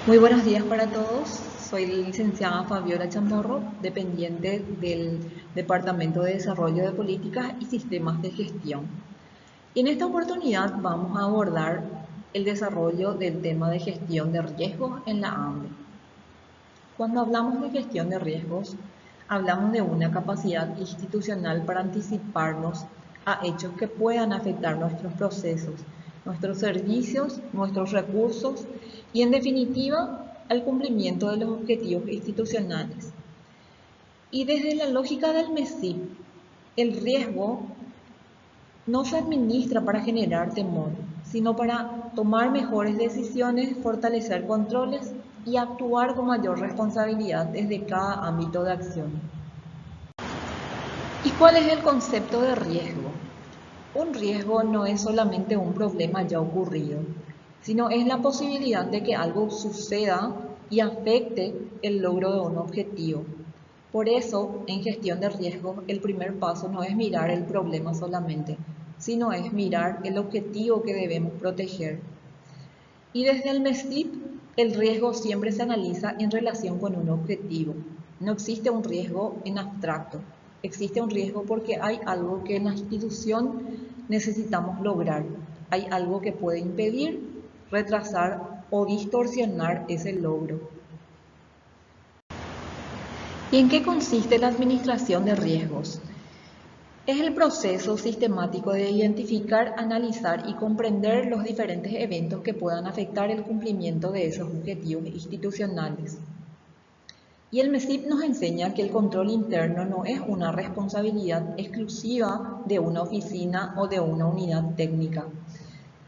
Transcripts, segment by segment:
Muy buenos días para todos. Soy la licenciada Fabiola Chamorro, dependiente del Departamento de Desarrollo de Políticas y Sistemas de Gestión. Y en esta oportunidad vamos a abordar el desarrollo del tema de gestión de riesgos en la AMBE. Cuando hablamos de gestión de riesgos, hablamos de una capacidad institucional para anticiparnos a hechos que puedan afectar nuestros procesos, nuestros servicios, nuestros recursos y, en definitiva, al cumplimiento de los objetivos institucionales. Y desde la lógica del MESIP, el riesgo no se administra para generar temor, sino para tomar mejores decisiones, fortalecer controles y actuar con mayor responsabilidad desde cada ámbito de acción. ¿Y cuál es el concepto de riesgo? Un riesgo no es solamente un problema ya ocurrido, sino es la posibilidad de que algo suceda y afecte el logro de un objetivo. Por eso, en gestión de riesgos, el primer paso no es mirar el problema solamente, sino es mirar el objetivo que debemos proteger. Y desde el MESIP, el riesgo siempre se analiza en relación con un objetivo. No existe un riesgo en abstracto. Existe un riesgo porque hay algo que en la institución necesitamos lograr. Hay algo que puede impedir, retrasar o distorsionar ese logro. ¿Y en qué consiste la administración de riesgos? Es el proceso sistemático de identificar, analizar y comprender los diferentes eventos que puedan afectar el cumplimiento de esos objetivos institucionales. Y el MESIP nos enseña que el control interno no es una responsabilidad exclusiva de una oficina o de una unidad técnica.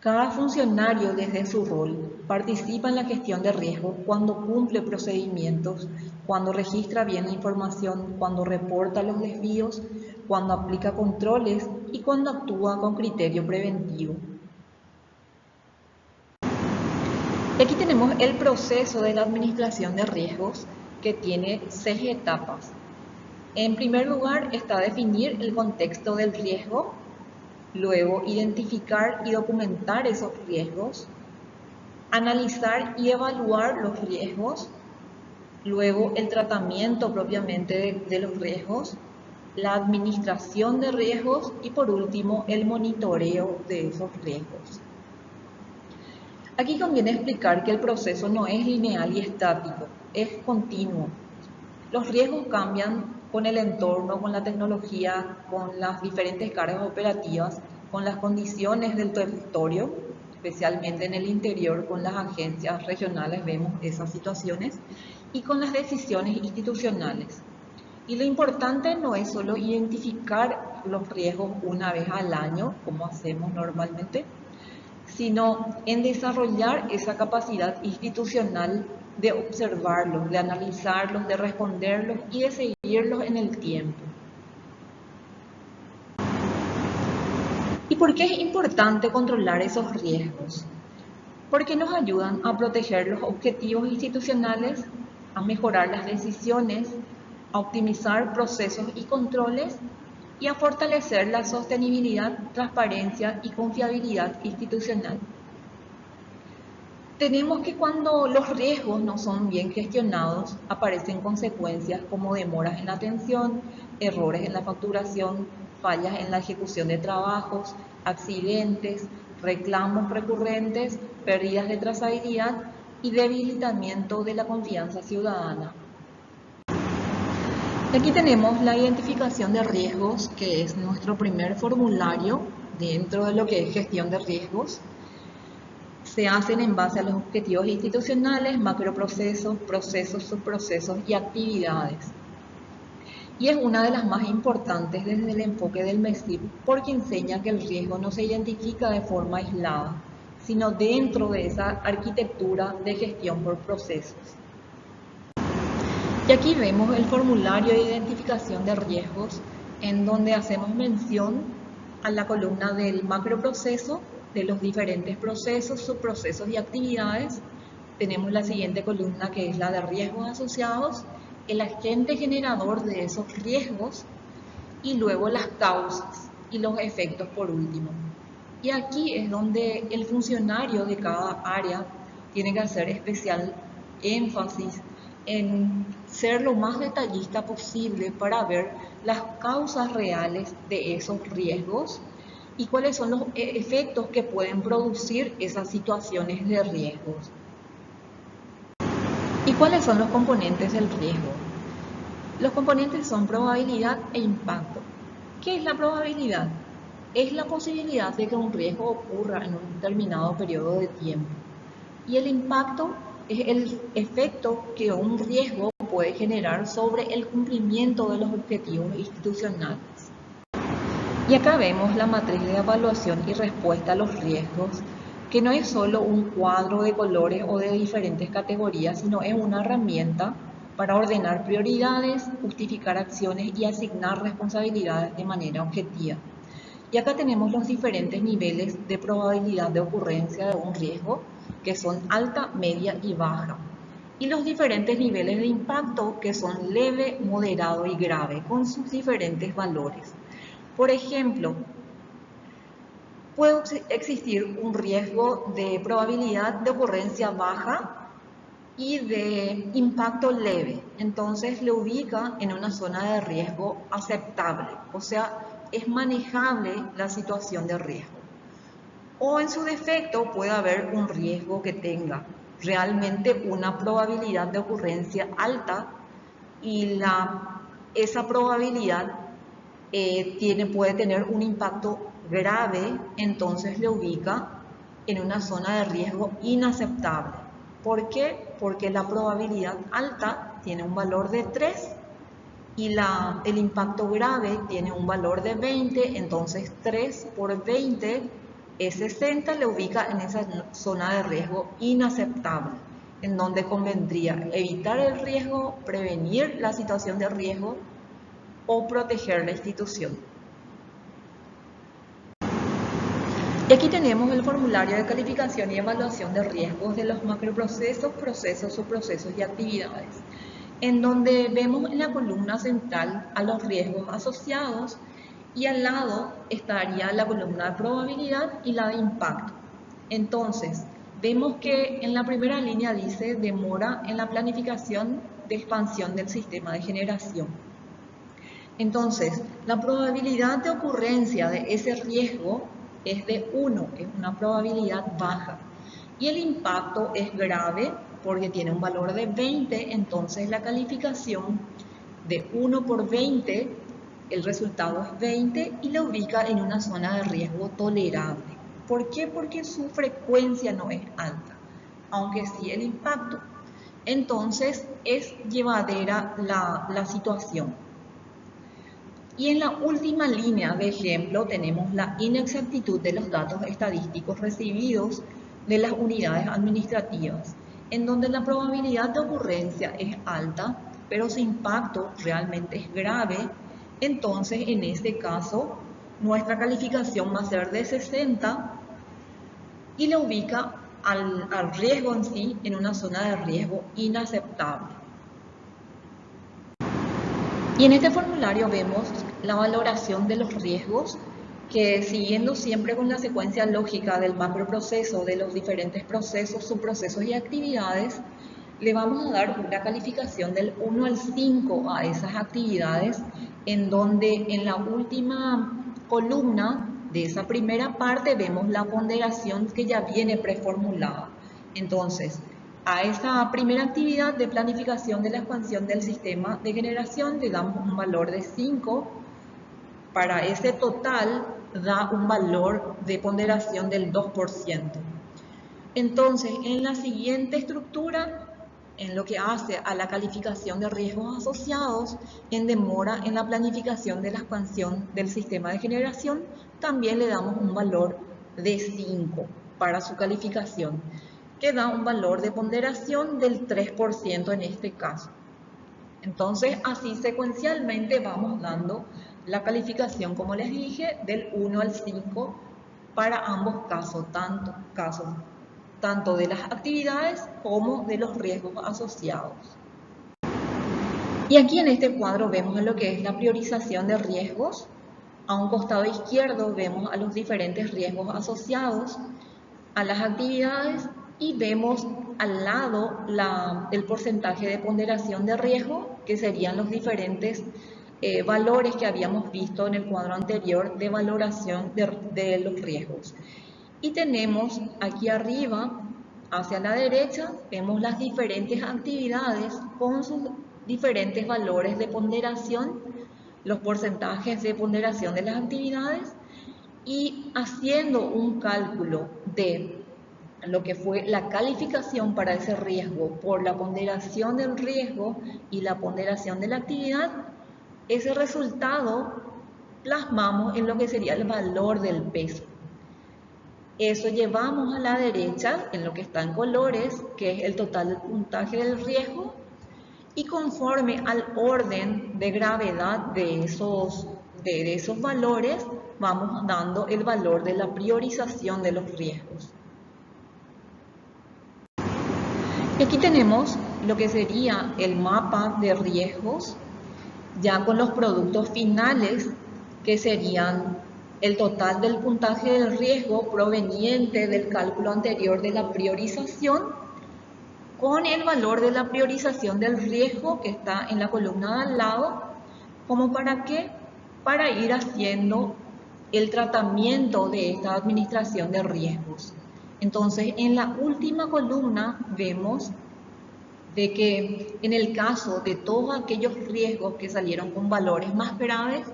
Cada funcionario desde su rol participa en la gestión de riesgos cuando cumple procedimientos, cuando registra bien la información, cuando reporta los desvíos, cuando aplica controles y cuando actúa con criterio preventivo. Y aquí tenemos el proceso de la administración de riesgos que tiene 6 etapas. En primer lugar está definir el contexto del riesgo, luego identificar y documentar esos riesgos, analizar y evaluar los riesgos, luego el tratamiento propiamente de los riesgos, la administración de riesgos y por último el monitoreo de esos riesgos. Aquí conviene explicar que el proceso no es lineal y estático, es continuo. Los riesgos cambian con el entorno, con la tecnología, con las diferentes cargas operativas, con las condiciones del territorio, especialmente en el interior, con las agencias regionales vemos esas situaciones, y con las decisiones institucionales. Y lo importante no es solo identificar los riesgos una vez al año, como hacemos normalmente, sino en desarrollar esa capacidad institucional de observarlos, de analizarlos, de responderlos y de seguirlos en el tiempo. ¿Y por qué es importante controlar esos riesgos? Porque nos ayudan a proteger los objetivos institucionales, a mejorar las decisiones, a optimizar procesos y controles y a fortalecer la sostenibilidad, transparencia y confiabilidad institucional. Tenemos que cuando los riesgos no son bien gestionados, aparecen consecuencias como demoras en la atención, errores en la facturación, fallas en la ejecución de trabajos, accidentes, reclamos recurrentes, pérdidas de trazabilidad y debilitamiento de la confianza ciudadana. Aquí tenemos la identificación de riesgos, que es nuestro primer formulario dentro de lo que es gestión de riesgos. Se hacen en base a los objetivos institucionales, macroprocesos, procesos, subprocesos y actividades. Y es una de las más importantes desde el enfoque del MESIP porque enseña que el riesgo no se identifica de forma aislada, sino dentro de esa arquitectura de gestión por procesos. Y aquí vemos el formulario de identificación de riesgos en donde hacemos mención a la columna del macroproceso, de los diferentes procesos, subprocesos y actividades. Tenemos la siguiente columna que es la de riesgos asociados, el agente generador de esos riesgos y luego las causas y los efectos por último. Y aquí es donde el funcionario de cada área tiene que hacer especial énfasis en ser lo más detallista posible para ver las causas reales de esos riesgos y cuáles son los efectos que pueden producir esas situaciones de riesgos. ¿Y cuáles son los componentes del riesgo? Los componentes son probabilidad e impacto. ¿Qué es la probabilidad? Es la posibilidad de que un riesgo ocurra en un determinado periodo de tiempo. Y el impacto es el efecto que un riesgo puede generar sobre el cumplimiento de los objetivos institucionales. Y acá vemos la matriz de evaluación y respuesta a los riesgos, que no es solo un cuadro de colores o de diferentes categorías, sino es una herramienta para ordenar prioridades, justificar acciones y asignar responsabilidades de manera objetiva. Y acá tenemos los diferentes niveles de probabilidad de ocurrencia de un riesgo, que son alta, media y baja. Y los diferentes niveles de impacto, que son leve, moderado y grave, con sus diferentes valores. Por ejemplo, puede existir un riesgo de probabilidad de ocurrencia baja y de impacto leve. Entonces le ubica en una zona de riesgo aceptable, o sea, es manejable la situación de riesgo. O en su defecto puede haber un riesgo que tenga realmente una probabilidad de ocurrencia alta y esa probabilidad puede tener un impacto grave, entonces le ubica en una zona de riesgo inaceptable. ¿Por qué? Porque la probabilidad alta tiene un valor de 3 y el impacto grave tiene un valor de 20, entonces 3 por 20 es 60, le ubica en esa zona de riesgo inaceptable, en donde convendría evitar el riesgo, prevenir la situación de riesgo o proteger la institución. Y aquí tenemos el formulario de calificación y evaluación de riesgos de los macroprocesos, procesos, subprocesos y actividades, en donde vemos en la columna central a los riesgos asociados y al lado estaría la columna de probabilidad y la de impacto. Entonces, vemos que en la primera línea dice demora en la planificación de expansión del sistema de generación. Entonces, la probabilidad de ocurrencia de ese riesgo es de 1, es una probabilidad baja. Y el impacto es grave porque tiene un valor de 20, entonces la calificación de 1 por 20, el resultado es 20 y la ubica en una zona de riesgo tolerable. ¿Por qué? Porque su frecuencia no es alta, aunque sí el impacto. Entonces es llevadera la situación. Y en la última línea de ejemplo tenemos la inexactitud de los datos estadísticos recibidos de las unidades administrativas, en donde la probabilidad de ocurrencia es alta, pero su impacto realmente es grave. Entonces, en este caso, nuestra calificación va a ser de 60 y la ubica al riesgo en sí en una zona de riesgo inaceptable. Y en este formulario vemos la valoración de los riesgos que, siguiendo siempre con la secuencia lógica del macroproceso, de los diferentes procesos, subprocesos y actividades, le vamos a dar una calificación del 1 al 5 a esas actividades, en donde en la última columna de esa primera parte vemos la ponderación que ya viene preformulada. Entonces, a esta primera actividad de planificación de la expansión del sistema de generación le damos un valor de 5. Para ese total da un valor de ponderación del 2%. Entonces, en la siguiente estructura, en lo que hace a la calificación de riesgos asociados, en demora en la planificación de la expansión del sistema de generación, también le damos un valor de 5 para su calificación, que da un valor de ponderación del 3% en este caso. Entonces, así secuencialmente vamos dando la calificación, como les dije, del 1 al 5 para ambos casos, tanto de las actividades como de los riesgos asociados. Y aquí en este cuadro vemos lo que es la priorización de riesgos. A un costado izquierdo vemos a los diferentes riesgos asociados a las actividades y vemos al lado el porcentaje de ponderación de riesgo, que serían los diferentes valores que habíamos visto en el cuadro anterior de valoración de los riesgos. Y tenemos aquí arriba, hacia la derecha, vemos las diferentes actividades con sus diferentes valores de ponderación, los porcentajes de ponderación de las actividades, y haciendo un cálculo de lo que fue la calificación para ese riesgo por la ponderación del riesgo y la ponderación de la actividad, ese resultado plasmamos en lo que sería el valor del peso. Eso llevamos a la derecha, en lo que está en colores, que es el total del puntaje del riesgo, y conforme al orden de gravedad de esos valores, vamos dando el valor de la priorización de los riesgos. Y aquí tenemos lo que sería el mapa de riesgos, ya con los productos finales, que serían el total del puntaje del riesgo proveniente del cálculo anterior de la priorización, con el valor de la priorización del riesgo que está en la columna de al lado. ¿Cómo para qué? Para ir haciendo el tratamiento de esta administración de riesgos. Entonces, en la última columna vemos de que en el caso de todos aquellos riesgos que salieron con valores más graves,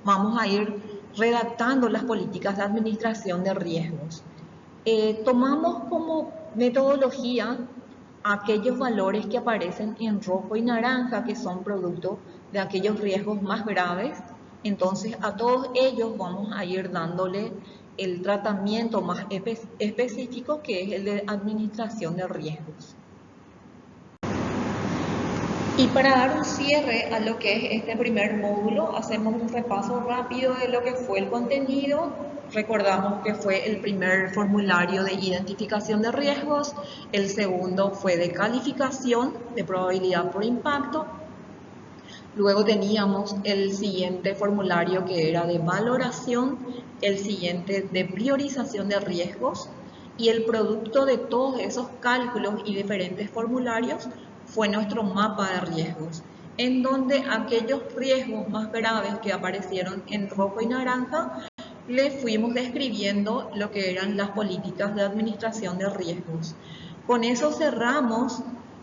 vamos a ir redactando las políticas de administración de riesgos. Tomamos como metodología aquellos valores que aparecen en rojo y naranja, que son producto de aquellos riesgos más graves. Entonces, a todos ellos vamos a ir dándole el tratamiento más específico, que es el de administración de riesgos. Y para dar un cierre a lo que es este primer módulo, hacemos un repaso rápido de lo que fue el contenido. Recordamos que fue el primer formulario de identificación de riesgos, el segundo fue de calificación de probabilidad por impacto. Luego teníamos el siguiente formulario, que era de valoración, el siguiente de priorización de riesgos, y el producto de todos esos cálculos y diferentes formularios fue nuestro mapa de riesgos, en donde aquellos riesgos más graves que aparecieron en rojo y naranja, le fuimos describiendo lo que eran las políticas de administración de riesgos. Con eso cerramos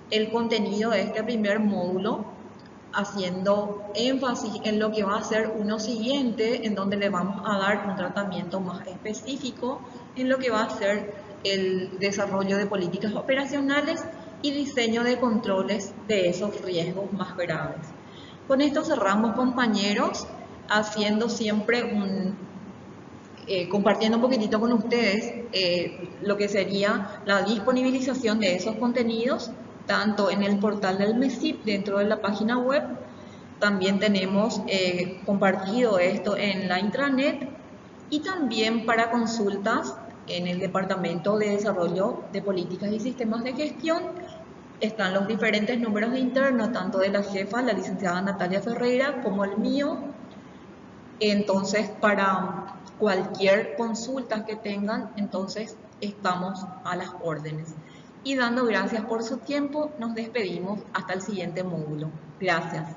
el contenido de este primer módulo, haciendo énfasis en lo que va a ser uno siguiente, en donde le vamos a dar un tratamiento más específico en lo que va a ser el desarrollo de políticas operacionales y diseño de controles de esos riesgos más graves. Con esto cerramos, compañeros, haciendo siempre compartiendo un poquitito con ustedes lo que sería la disponibilización de esos contenidos, tanto en el portal del MESIP dentro de la página web. También tenemos compartido esto en la intranet, y también para consultas en el Departamento de Desarrollo de Políticas y Sistemas de Gestión están los diferentes números de interno, tanto de la jefa, la licenciada Natalia Ferreira, como el mío. Entonces, para cualquier consulta que tengan, entonces estamos a las órdenes. Y dando gracias por su tiempo, nos despedimos hasta el siguiente módulo. Gracias.